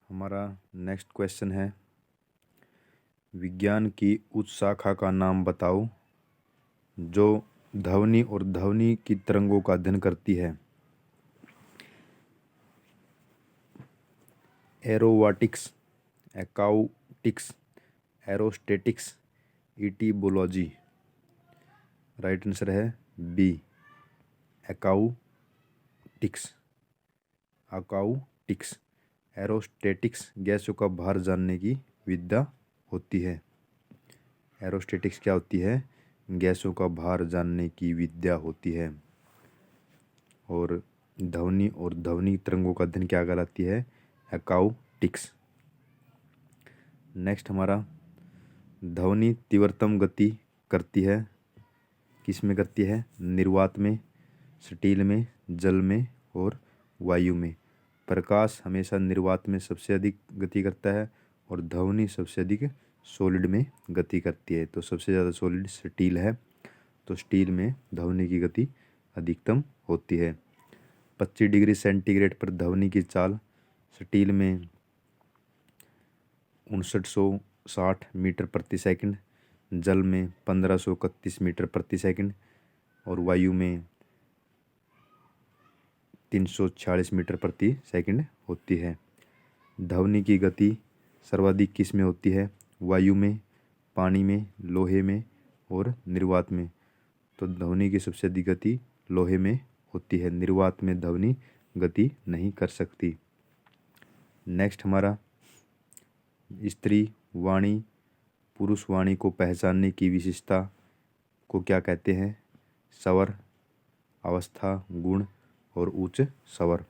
हमारा next question है, विज्ञान की उस शाखा का नाम बताओ जो ध्वनि और ध्वनि की तरंगों का अध्ययन करती है। एरोवाटिक्स, एकॉउटिक्स, एरोस्टेटिक्स, इटिबोलॉजी। राइट आंसर है बी, एकॉउटिक्स। अकाउटिक्स। एरोस्टेटिक्स गैसों का भार जानने की विद्या होती है। एरोस्टेटिक्स क्या होती है? गैसों का भार जानने की विद्या होती है। और ध्वनि और ध्वनि तरंगों का अध्ययन क्या कहलाती है? अकाउटिक्स। नेक्स्ट हमारा, ध्वनि तीव्रतम गति करती है, किस में करती है? निर्वात में, स्टील में, जल में और वायु में। प्रकाश हमेशा निर्वात में सबसे अधिक गति करता है और ध्वनि सबसे अधिक सॉलिड में गति करती है। तो सबसे ज़्यादा सॉलिड स्टील है, तो स्टील में ध्वनि की गति अधिकतम होती है। 25 डिग्री सेंटीग्रेड पर ध्वनि की चाल स्टील में 5960 मीटर प्रति सेकंड, जल में 1531 मीटर प्रति सेकंड और वायु में 346 मीटर प्रति सेकंड होती है। ध्वनि की गति सर्वाधिक किस में होती है? वायु में, पानी में, लोहे में और निर्वात में। तो ध्वनि की सबसे अधिक गति लोहे में होती है, निर्वात में ध्वनि गति नहीं कर सकती। नेक्स्ट हमारा, स्त्री वाणी पुरुष वाणी को पहचानने की विशेषता को क्या कहते हैं? स्वर, अवस्था, गुण और उच्च स्वर।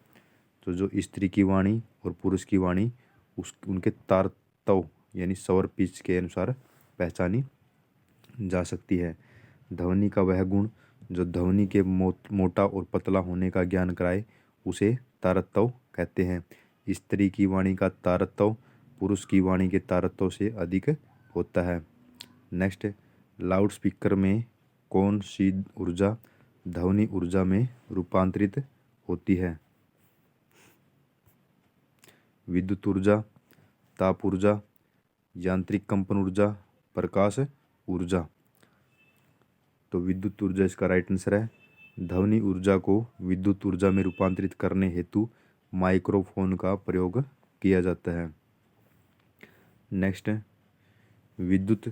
तो जो स्त्री की वाणी और पुरुष की वाणी उनके तारतव यानी स्वर पिच के अनुसार पहचानी जा सकती है। ध्वनि का वह गुण जो ध्वनि के मोटा और पतला होने का ज्ञान कराए उसे तारतव कहते हैं। स्त्री की वाणी का तारतव पुरुष की वाणी के तारतव से अधिक होता है। नेक्स्ट, लाउड स्पीकर में कौन सी ऊर्जा ध्वनि ऊर्जा में रूपांतरित होती है? विद्युत ऊर्जा, ताप ऊर्जा, यांत्रिक कंपन ऊर्जा, प्रकाश ऊर्जा। तो विद्युत ऊर्जा इसका राइट आंसर है। ध्वनि ऊर्जा को विद्युत ऊर्जा में रूपांतरित करने हेतु माइक्रोफोन का प्रयोग किया जाता है। नेक्स्ट, विद्युत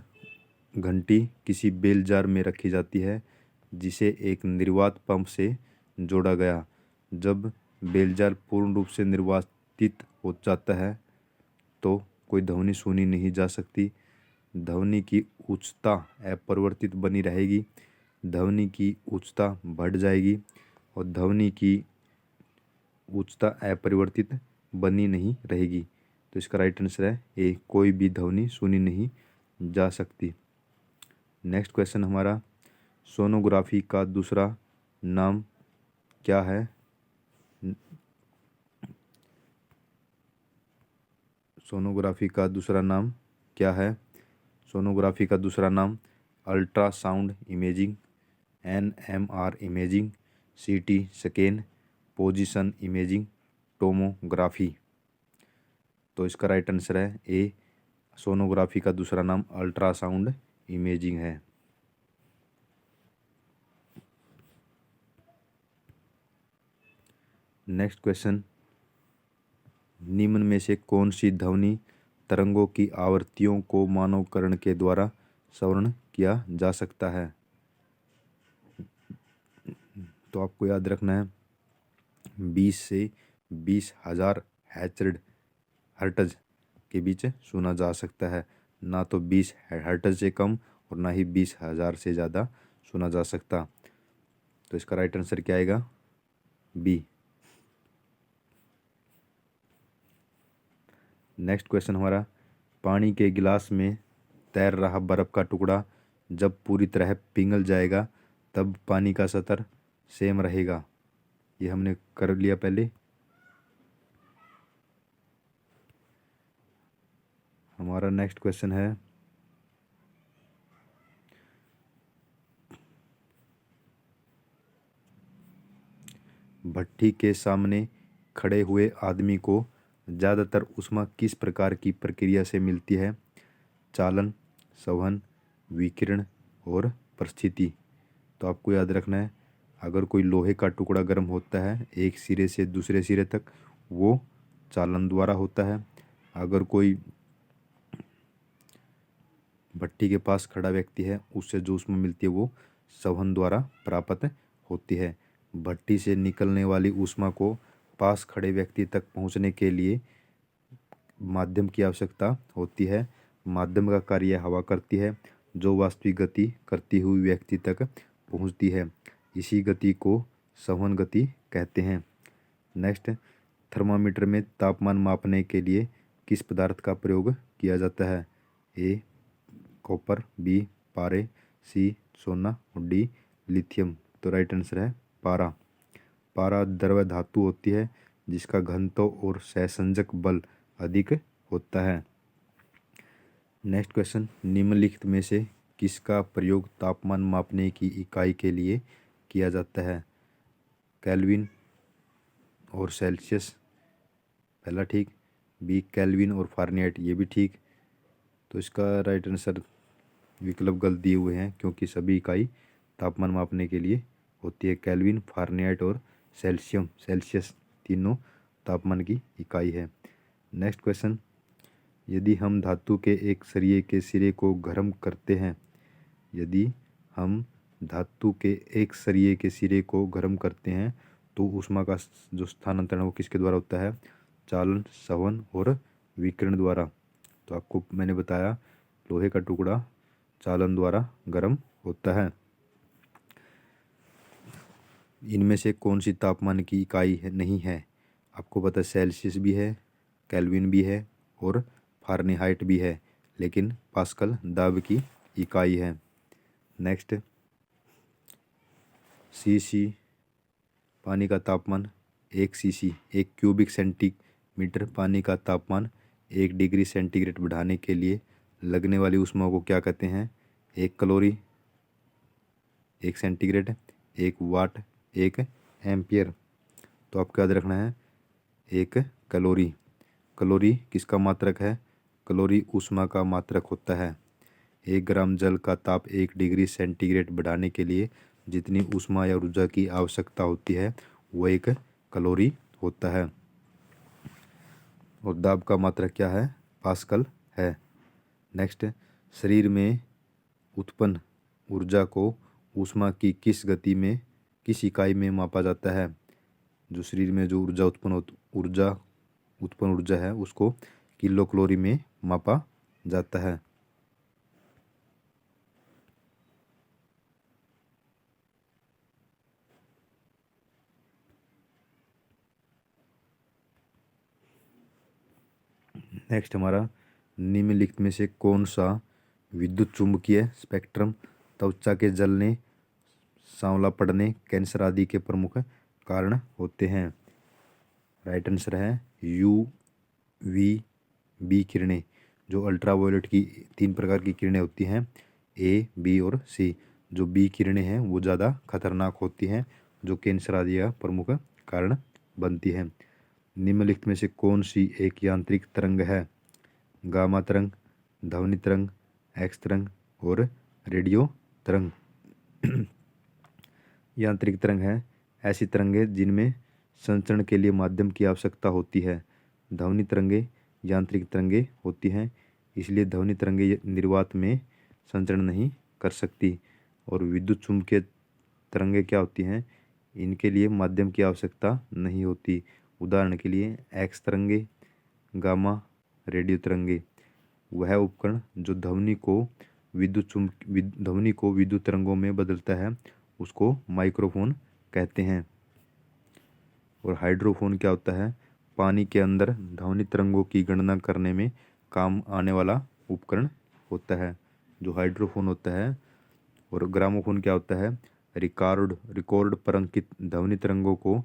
घंटी किसी बेल जार में रखी जाती है जिसे एक निर्वात पंप से जोड़ा गया। जब बेल जार पूर्ण रूप से निर्वातित हो जाता है तो कोई ध्वनि सुनी नहीं जा सकती। ध्वनि की उच्चता अपरिवर्तित बनी रहेगी, ध्वनि की उच्चता बढ़ जाएगी और ध्वनि की उच्चता अपरिवर्तित बनी नहीं रहेगी। तो इसका राइट आंसर है ए, कोई भी ध्वनि सुनी नहीं जा सकती। नेक्स्ट क्वेश्चन हमारा, सोनोग्राफी का दूसरा नाम क्या है? सोनोग्राफी का दूसरा नाम क्या है? सोनोग्राफी का दूसरा नाम ultrasound imaging, NMR imaging, CT scan, position imaging, tomography. तो इसका राइट आंसर है ए, सोनोग्राफी का दूसरा नाम अल्ट्रासाउंड इमेजिंग है। नेक्स्ट क्वेश्चन, निम्न में से कौन सी ध्वनि तरंगों की आवृत्तियों को मानवकरण के द्वारा सवर्ण किया जा सकता है? तो आपको याद रखना है 20 से 20,000 हर्ट्ज के बीच सुना जा सकता है, ना तो 20 हर्ट्ज से कम और ना ही 20,000 से ज़्यादा सुना जा सकता। तो इसका राइट आंसर क्या आएगा? बी। नेक्स्ट क्वेश्चन हमारा, पानी के गिलास में तैर रहा बर्फ़ का टुकड़ा जब पूरी तरह पिघल जाएगा तब पानी का स्तर सेम रहेगा। ये हमने कर लिया पहले। हमारा नेक्स्ट क्वेश्चन है, भट्ठी के सामने खड़े हुए आदमी को ज़्यादातर ऊष्मा किस प्रकार की प्रक्रिया से मिलती है? चालन, संवहन, विकिरण और परिस्थिति। तो आपको याद रखना है, अगर कोई लोहे का टुकड़ा गर्म होता है एक सिरे से दूसरे सिरे तक, वो चालन द्वारा होता है। अगर कोई भट्टी के पास खड़ा व्यक्ति है, उससे जो ऊष्मा मिलती है वो संवहन द्वारा प्राप्त होती है। भट्टी से निकलने वाली ऊष्मा को पास खड़े व्यक्ति तक पहुंचने के लिए माध्यम की आवश्यकता होती है। माध्यम का कार्य हवा करती है, जो वास्तविक गति करती हुई व्यक्ति तक पहुंचती है। इसी गति को संवहन गति कहते हैं। नेक्स्ट, थर्मामीटर में तापमान मापने के लिए किस पदार्थ का प्रयोग किया जाता है? ए कॉपर, बी पारे, सी सोना और डी लिथियम। तो राइट आंसर है पारा। पारा द्रव धातु होती है जिसका घनत्व और सहसंजक बल अधिक होता है। नेक्स्ट क्वेश्चन, निम्नलिखित में से किसका प्रयोग तापमान मापने की इकाई के लिए किया जाता है? केल्विन और सेल्सियस, पहला ठीक। बी केल्विन और फारेनहाइट, ये भी ठीक। तो इसका राइट आंसर विकल्प गलत दिए हुए हैं, क्योंकि सभी इकाई तापमान मापने के लिए होती है। केल्विन, फारेनहाइट और सेल्सियस तीनों तापमान की इकाई है। नेक्स्ट क्वेश्चन, यदि हम धातु के एक सरिये के सिरे को गर्म करते हैं, यदि हम धातु के एक सरिये के सिरे को गर्म करते हैं तो ऊष्मा का जो स्थानांतरण वो किसके द्वारा होता है? चालन, संवहन और विकिरण द्वारा। तो आपको मैंने बताया लोहे का टुकड़ा चालन द्वारा गर्म होता है। इनमें से कौन सी तापमान की इकाई नहीं है? आपको पता है सेल्सियस भी है, केल्विन भी है और फारेनहाइट भी है, लेकिन पास्कल दाब की इकाई है। नेक्स्ट, सीसी पानी का तापमान, 1 सीसी 1 क्यूबिक सेंटीमीटर पानी का तापमान 1 डिग्री सेंटीग्रेड बढ़ाने के लिए लगने वाली ऊष्मा को क्या कहते हैं? 1 कैलोरी, 1 सेंटीग्रेड, 1 वाट, 1 एम्पियर। तो आपको याद रखना है 1 कैलोरी। कैलोरी किसका मात्रक है? कैलोरी ऊष्मा का मात्रक होता है। 1 ग्राम जल का ताप 1 डिग्री सेंटीग्रेड बढ़ाने के लिए जितनी ऊष्मा या ऊर्जा की आवश्यकता होती है वो 1 कैलोरी होता है। और दाब का मात्रक क्या है? पास्कल है। नेक्स्ट, शरीर में उत्पन्न ऊर्जा को ऊष्मा की किस गति में, किस इकाई में मापा जाता है? जो शरीर में जो ऊर्जा उत्पन्न ऊर्जा है उसको किलो कैलोरी में मापा जाता है। नेक्स्ट हमारा, निम्नलिखित में से कौन सा विद्युत चुम्बकीय स्पेक्ट्रम त्वचा के जलने, सांवला पड़ने, कैंसर आदि के प्रमुख कारण होते हैं? राइट आंसर है यू वी बी किरणें। जो अल्ट्रावायलेट की 3 प्रकार की किरणें होती हैं, ए बी और सी। जो बी किरणें हैं वो ज़्यादा खतरनाक होती हैं, जो कैंसर आदि का प्रमुख कारण बनती हैं। निम्नलिखित में से कौन सी एक यांत्रिक तरंग है? गामा तरंग, ध्वनि तरंग, एक्स तरंग और रेडियो तरंग। यांत्रिक तरंग है ऐसी तरंगें जिनमें संचरण के लिए माध्यम की आवश्यकता होती है। ध्वनि तरंगें यांत्रिक तरंगें होती हैं, इसलिए ध्वनि तरंगें निर्वात में संचरण नहीं कर सकती। और विद्युत चुम्बकीय तरंगें क्या होती हैं? इनके लिए माध्यम की आवश्यकता नहीं होती। उदाहरण के लिए एक्स तरंगें, गामा, रेडियो तरंगें। वह उपकरण जो ध्वनि को विद्युत तरंगों में बदलता है उसको माइक्रोफोन कहते हैं। और हाइड्रोफोन क्या होता है? पानी के अंदर ध्वनि तरंगों की गणना करने में काम आने वाला उपकरण होता है जो हाइड्रोफोन होता है। और ग्रामोफोन क्या होता है? रिकॉर्ड पर अंकित ध्वनि तरंगों को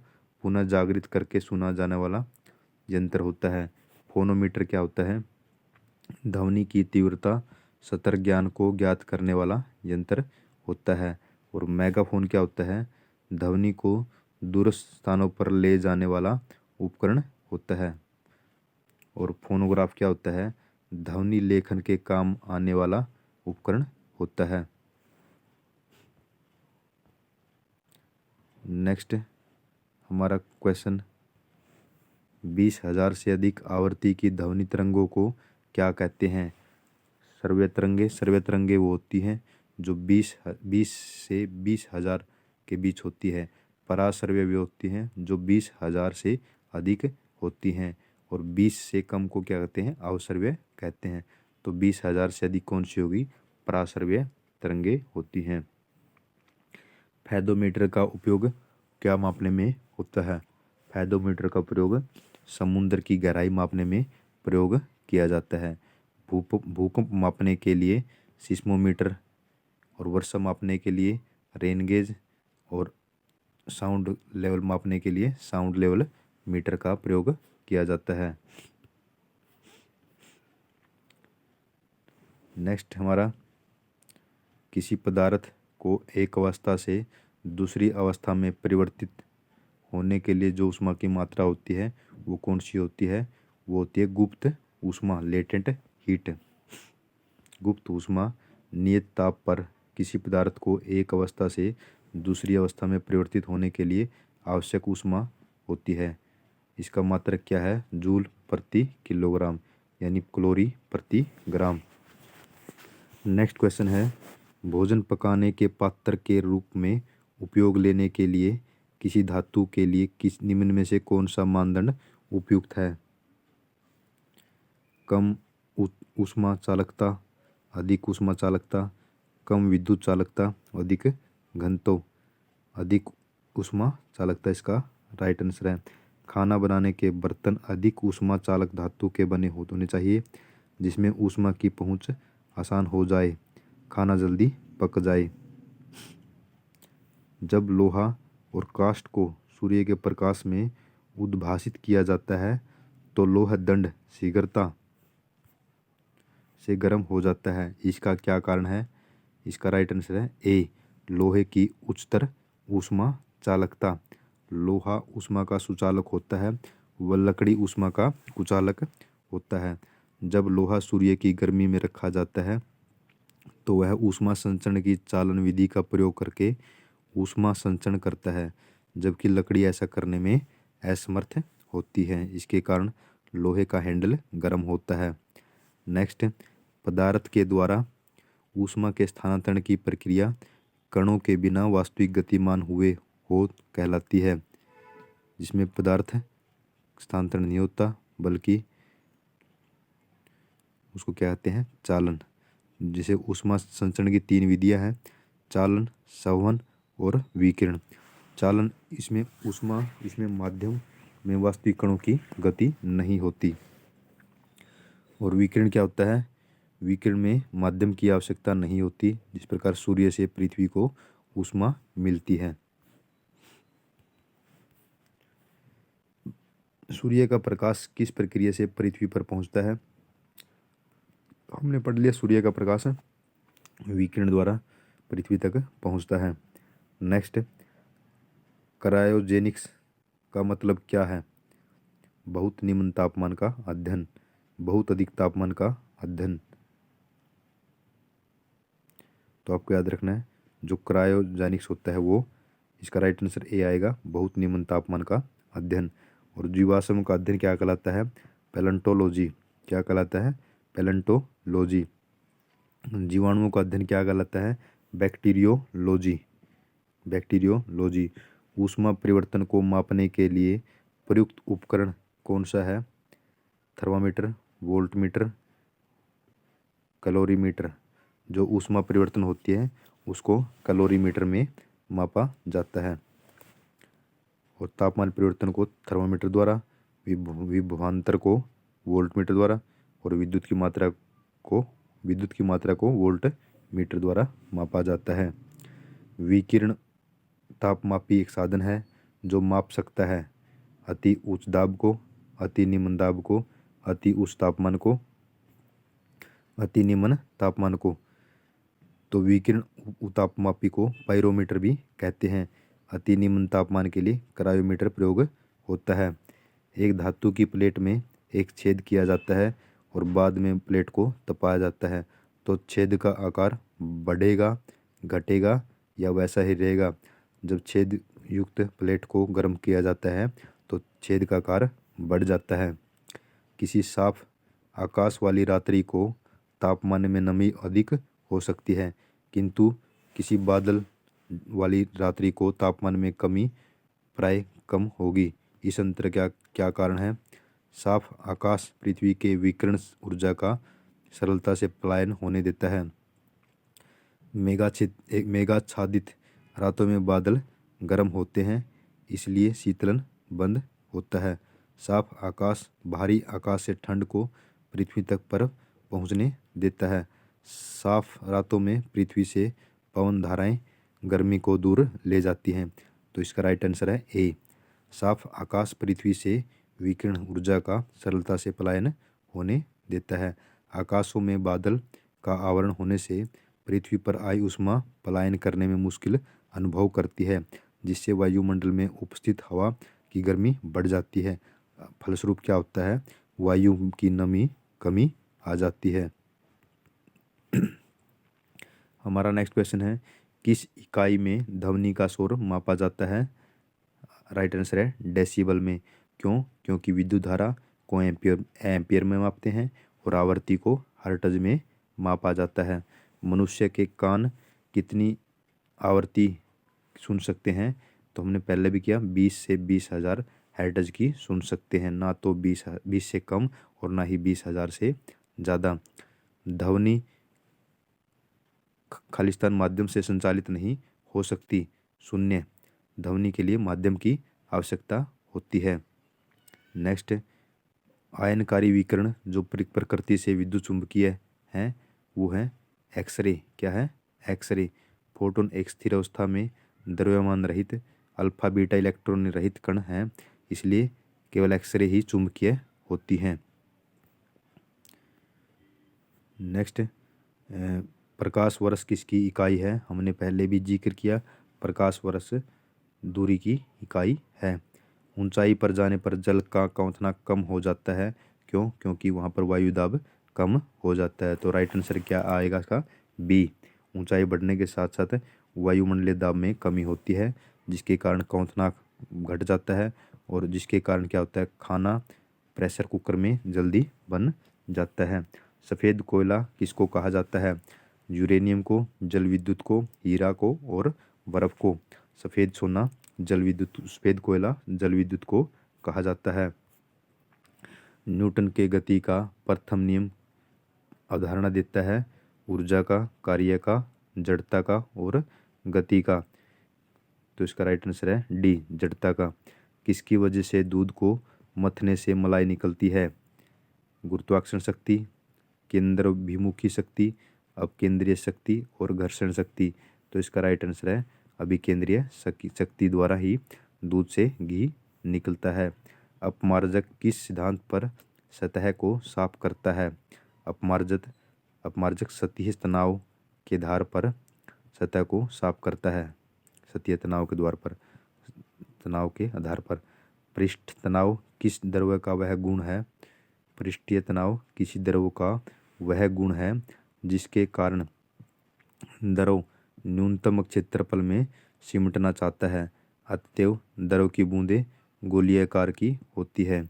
पुनः जागृत करके सुना जाने वाला यंत्र होता है। फोनोमीटर क्या होता है? ध्वनि की तीव्रता सतर्क ज्ञान को ज्ञात करने वाला यंत्र होता है। और मेगाफोन क्या होता है? ध्वनि को दूरस्थ स्थानों पर ले जाने वाला उपकरण होता है। और फोनोग्राफ क्या होता है? ध्वनि लेखन के काम आने वाला उपकरण होता है। नेक्स्ट हमारा क्वेश्चन, 20,000 से अधिक आवृत्ति की ध्वनि तरंगों को क्या कहते हैं? श्रव्य तरंगे वो होती हैं जो 20 से 20,000 के बीच होती है। पराश्रव्य भी होती हैं जो 20,000 से अधिक होती हैं। और 20 से कम को क्या कहते हैं? अवश्रव्य कहते हैं। तो 20,000 से अधिक कौन सी होगी? पराश्रव्य तरंगे होती हैं। फेदोमीटर का उपयोग क्या मापने में होता है? फेदोमीटर का प्रयोग समुद्र की गहराई मापने में प्रयोग किया जाता है। भूकंप मापने के लिए सिस्मोमीटर, और वर्षा मापने के लिए रेन गेज, और साउंड लेवल मापने के लिए साउंड लेवल मीटर का प्रयोग किया जाता है। नेक्स्ट हमारा, किसी पदार्थ को एक अवस्था से दूसरी अवस्था में परिवर्तित होने के लिए जो ऊष्मा की मात्रा होती है वो कौन सी होती है? वो होती है गुप्त ऊष्मा, लेटेंट हीट। गुप्त ऊष्मा नियत ताप पर किसी पदार्थ को एक अवस्था से दूसरी अवस्था में परिवर्तित होने के लिए आवश्यक ऊष्मा होती है। इसका मात्रक क्या है? जूल प्रति किलोग्राम, यानी कैलोरी प्रति ग्राम। नेक्स्ट क्वेश्चन है, भोजन पकाने के पात्र के रूप में उपयोग लेने के लिए किसी धातु के लिए किस निम्न में से कौन सा मानदंड उपयुक्त है? कम ऊष्मा चालकता, अधिक ऊष्मा चालकता, कम विद्युत चालकता, अधिक घनत्व। अधिक ऊष्मा चालकता इसका राइट आंसर है। खाना बनाने के बर्तन अधिक ऊष्मा चालक धातु के बने होने चाहिए जिसमें ऊष्मा की पहुंच आसान हो जाए, खाना जल्दी पक जाए। जब लोहा और काष्ठ को सूर्य के प्रकाश में उद्भासित किया जाता है तो लोह दंड शीघ्रता से गर्म हो जाता है। इसका क्या कारण है? इसका राइट आंसर है ए, लोहे की उच्चतर ऊष्मा चालकता। लोहा ऊष्मा का सुचालक होता है, वह लकड़ी ऊष्मा का कुचालक होता है। जब लोहा सूर्य की गर्मी में रखा जाता है तो वह ऊष्मा संचरण की चालन विधि का प्रयोग करके ऊष्मा संचरण करता है, जबकि लकड़ी ऐसा करने में असमर्थ होती है। इसके कारण लोहे का हैंडल गर्म होता है। नेक्स्ट, पदार्थ के द्वारा ऊष्मा के स्थानांतरण की प्रक्रिया कणों के बिना वास्तविक गतिमान हुए हो कहलाती है, जिसमें पदार्थ स्थानांतरण नहीं होता बल्कि उसको क्या कहते हैं? चालन। जैसे ऊष्मा संचरण की 3 विधियां हैं, चालन, संवहन और विकिरण। चालन, इसमें ऊष्मा, इसमें माध्यम में वास्तविक कणों की गति नहीं होती। और विकिरण क्या होता है? विकिरण में माध्यम की आवश्यकता नहीं होती, जिस प्रकार सूर्य से पृथ्वी को ऊष्मा मिलती है। सूर्य का प्रकाश किस प्रक्रिया से पृथ्वी पर पहुंचता है? हमने पढ़ लिया, सूर्य का प्रकाश विकिरण द्वारा पृथ्वी तक पहुंचता है। नेक्स्ट, क्रायोजेनिक्स का मतलब क्या है? बहुत निम्न तापमान का अध्ययन, बहुत अधिक तापमान का अध्ययन। तो आपको याद रखना है, जो क्रायोजेनिक्स होता है वो, इसका राइट आंसर ए आएगा, बहुत निम्न तापमान का अध्ययन। और जीवाश्म का अध्ययन क्या कहलाता है? पैलेंटोलॉजी। क्या कहलाता है? पैलेंटोलॉजी। जीवाणुओं का अध्ययन क्या कहलाता है? बैक्टीरियोलॉजी। बैक्टीरियोलॉजी। ऊष्मा परिवर्तन को मापने के लिए प्रयुक्त उपकरण कौन सा है? Thermometer, voltmeter, calorimeter. जो ऊष्मा परिवर्तन होती है उसको कैलोरीमीटर में मापा जाता है। और तापमान परिवर्तन को थर्मामीटर द्वारा, विभवांतर को वोल्टमीटर द्वारा, और विद्युत की मात्रा को वोल्ट मीटर द्वारा मापा जाता है। विकिरण तापमापी एक साधन है जो माप सकता है अति उच्च दाब को, अति निम्न दाब को, अति उच्च तापमान को, अति निम्न तापमान को। तो विकिरण तापमापी को पायरोमीटर भी कहते हैं। अति निम्न तापमान के लिए क्रायोमीटर प्रयोग होता है। एक धातु की प्लेट में एक छेद किया जाता है और बाद में प्लेट को तपाया जाता है तो छेद का आकार बढ़ेगा, घटेगा या वैसा ही रहेगा। जब छेद युक्त प्लेट को गर्म किया जाता है तो छेद का आकार बढ़ जाता है। किसी साफ आकाश वाली रात्रि को तापमान में नमी अधिक हो सकती है, किंतु किसी बादल वाली रात्रि को तापमान में कमी प्राय कम होगी। इस अंतर क्या कारण है? साफ आकाश पृथ्वी के विकिरण ऊर्जा का सरलता से पलायन होने देता है। मेघाच्छादित रातों में बादल गर्म होते हैं, इसलिए शीतलन बंद होता है। साफ आकाश बाहरी आकाश से ठंड को पृथ्वी तक पर पहुंचने देता है। साफ रातों में पृथ्वी से पवन धाराएं गर्मी को दूर ले जाती हैं। तो इसका राइट आंसर है ए। साफ आकाश पृथ्वी से विकिरण ऊर्जा का सरलता से पलायन होने देता है। आकाशों में बादल का आवरण होने से पृथ्वी पर आई ऊष्मा पलायन करने में मुश्किल अनुभव करती है, जिससे वायुमंडल में उपस्थित हवा की गर्मी बढ़ जाती है। फलस्वरूप क्या होता है? वायु की नमी कमी आ जाती है। हमारा नेक्स्ट क्वेश्चन है, किस इकाई में ध्वनि का शोर मापा जाता है? राइट आंसर है डेसिबल में। क्यों? क्योंकि विद्युत धारा को एम्पियर में मापते हैं और आवृत्ति को हर्ट्ज में मापा जाता है। मनुष्य के कान कितनी आवृत्ति सुन सकते हैं? तो हमने पहले भी किया 20 से 20,000 हर्ट्ज की सुन सकते हैं, ना तो 20 से कम और ना ही 20,000 से ज़्यादा। ध्वनि खालिस्तान माध्यम से संचालित नहीं हो सकती। शून्य ध्वनि के लिए माध्यम की आवश्यकता होती है। नेक्स्ट, आयनकारी विकिरण जो प्रकृति से विद्युत चुंबकीय है वो है एक्सरे। क्या है? एक्सरे। फोटोन एक स्थिर अवस्था में द्रव्यमान रहित अल्फा बीटा इलेक्ट्रॉन रहित कण है, इसलिए केवल एक्सरे ही चुंबकीय होती हैं। नेक्स्ट, प्रकाश वर्ष किसकी इकाई है? हमने पहले भी जिक्र किया, प्रकाश वर्ष दूरी की इकाई है। ऊंचाई पर जाने पर जल का क्वथनांक कम हो जाता है। क्यों? क्योंकि वहाँ पर वायु दाब कम हो जाता है। तो राइट आंसर क्या आएगा इसका? बी। ऊंचाई बढ़ने के साथ साथ वायुमंडलीय दाब में कमी होती है, जिसके कारण क्वथनांक घट जाता है और जिसके कारण क्या होता है? खाना प्रेशर कुकर में जल्दी बन जाता है। सफ़ेद कोयला किसको कहा जाता है? यूरेनियम को, जल विद्युत को, हीरा को और बर्फ को। सफ़ेद सोना जल विद्युत, सफ़ेद कोयला जल विद्युत को कहा जाता है। न्यूटन के गति का प्रथम नियम अवधारणा देता है ऊर्जा का, कार्य का, जड़ता का और गति का। तो इसका राइट आंसर है डी, जड़ता का। किसकी वजह से दूध को मथने से मलाई निकलती है? गुरुत्वाकर्षण शक्ति, केंद्राभिमुखी शक्ति, अपकेंद्रीय शक्ति और घर्षण शक्ति। तो इसका राइट आंसर है अभिकेंद्रीय शक्ति द्वारा ही दूध से घी निकलता है। अपमार्जक किस सिद्धांत पर सतह को साफ करता है? अपमार्जक सतही तनाव के आधार पर सतह को साफ करता है। सतही तनाव के द्वार पर, तनाव के आधार पर। पृष्ठ तनाव किस द्रव्य का वह गुण है? पृष्ठीय तनाव किसी द्रव का वह गुण है जिसके कारण द्रव न्यूनतम क्षेत्रफल में सिमटना चाहता है, अतएव द्रव की बूंदें गोलीयकार की होती है।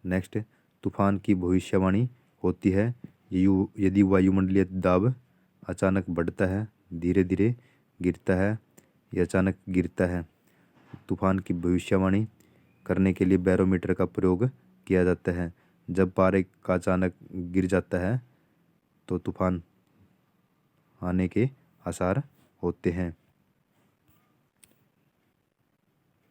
नेक्स्ट, तूफान की भविष्यवाणी होती है यदि वायुमंडलीय दाब अचानक बढ़ता है, धीरे धीरे गिरता है या अचानक गिरता है। तूफान की भविष्यवाणी करने के लिए बैरोमीटर का प्रयोग किया जाता है। जब पारे का अचानक गिर जाता है तो तूफान आने के आसार होते हैं।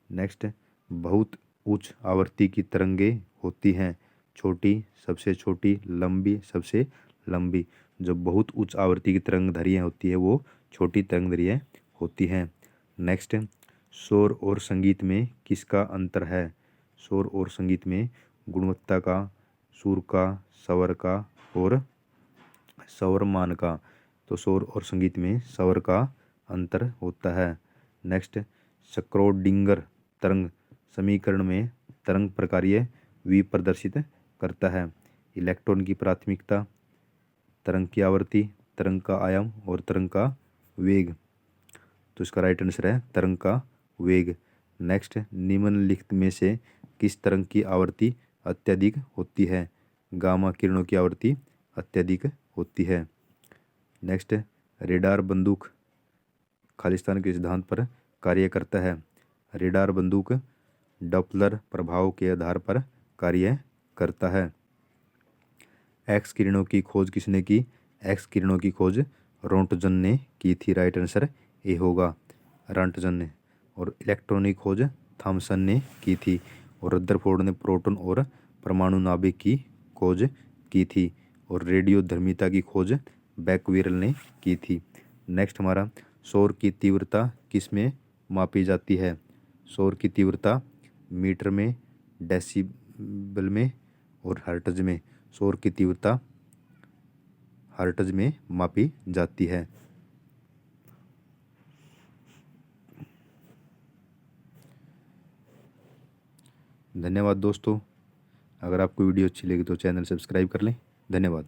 नेक्स्ट, बहुत उच्च आवृत्ति की तरंगें होती हैं। छोटी, सबसे छोटी, लंबी, सबसे लंबी। जो बहुत उच्च आवृत्ति की तरंगधैर्घ्य होती है वो छोटी तरंगधैर्घ्य होती हैं। नेक्स्ट, शोर और संगीत में किसका अंतर है? शोर और संगीत में गुणवत्ता का, सुर का, स्वर का और स्वर-मान का। तो शोर और संगीत में स्वर का अंतर होता है। नेक्स्ट, स्क्रोडिंगर तरंग समीकरण में तरंग प्रकार्य V प्रदर्शित करता है। इलेक्ट्रॉन की प्राथमिकता, तरंग की आवृत्ति, तरंग का आयाम और तरंग का वेग। तो इसका राइट आंसर है तरंग का वेग। नेक्स्ट, निम्नलिखित में से किस तरंग की आवृत्ति अत्यधिक होती है? गामा किरणों की आवृत्ति अत्यधिक होती है। नेक्स्ट, रेडार बंदूक खालिस्तान के सिद्धांत पर कार्य करता है। रेडार बंदूक डॉप्लर प्रभाव के आधार पर कार्य करता है। एक्स किरणों की खोज किसने की? एक्स किरणों की खोज रोंटजन ने की थी। राइट आंसर ए होगा, रोंटजन ने। और इलेक्ट्रॉन की खोज थॉमसन ने की थी। और रदरफोर्ड ने प्रोटॉन और परमाणु नाभिक की खोज की थी। और रेडियोधर्मिता की खोज बैकविरल ने की थी। नेक्स्ट हमारा, शोर की तीव्रता किस में मापी जाती है? शोर की तीव्रता मीटर में, डेसिबल में और हर्ट्ज में। शोर की तीव्रता हर्ट्ज में मापी जाती है। धन्यवाद दोस्तों। अगर आपको वीडियो अच्छी लगी तो चैनल सब्सक्राइब कर लें। धन्यवाद।